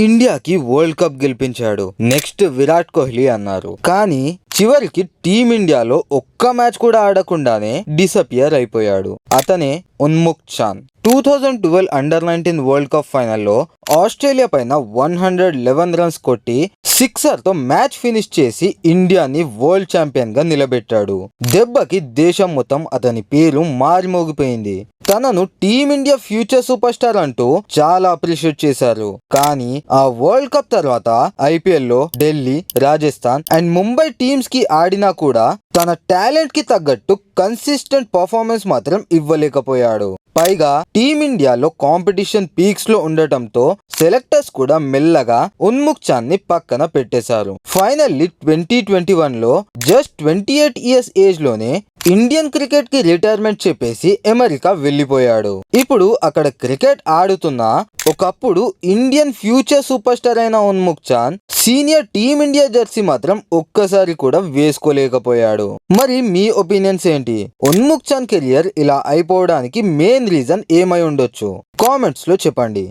ఇండియాకి world cup గెలిపించాడు, next Virat Kohli అన్నారు. కానీ చివరికి టీమిండియాలో ఒక్క మ్యాచ్ కూడా ఆడకుండానే డిసపియర్ అయిపోయాడు. అతనే Unmukt Chand. 2012 under-19 world cup ఫైనల్లో ఆస్ట్రేలియా పైన 111 రన్స్ కొట్టి సిక్సర్ తో మ్యాచ్ ఫినిష్ చేసి ఇండియాని వరల్డ్ ఛాంపియన్ గా నిలబెట్టాడు. దెబ్బకి దేశం మొత్తం అతని పేరు మారిమోగిపోయింది. తనను టీమిండియా ఫ్యూచర్ సూపర్ స్టార్ అంటూ చాలా అప్రిషియేట్ చేశారు. కానీ ఆ వరల్డ్ కప్ తర్వాత ఐపీఎల్ లో ఢిల్లీ, రాజస్థాన్ అండ్ ముంబై టీమ్స్ కి ఆడినా కూడా తన టాలెంట్ కి తగ్గట్టు కన్సిస్టెంట్ పర్ఫార్మెన్స్ మాత్రం ఇవ్వలేకపోయాడు. పైగా టీమిండియాలో కాంపిటీషన్ పీక్స్ లో ఉండటంతో సెలెక్టర్స్ కూడా మెల్లగా ఉన్ముక్త్ చాంద్ ని పక్కన పెట్టేశారు. ఫైనల్లీ 2021 లో జస్ట్ 28 ఇయర్స్ ఏజ్ లోనే ఇండియన్ క్రికెట్ కి రిటైర్మెంట్ చెప్పేసి అమెరికా వెళ్ళిపోయాడు. ఇప్పుడు అక్కడ క్రికెట్ ఆడుతున్నా ఒకప్పుడు ఇండియన్ ఫ్యూచర్ సూపర్ స్టార్ అయిన Unmukt Chand senior team India Jersey మాత్రం ఒక్కసారి కూడా వేసుకోలేకపోయాడు. మరి మీ ఒపీనియన్స్ ఏంటి? ఉన్ముక్త్ చాంద్ కెరియర్ ఇలా అయిపోవడానికి మెయిన్ రీజన్ ఏమై ఉండొచ్చు? కామెంట్స్ లో చెప్పండి.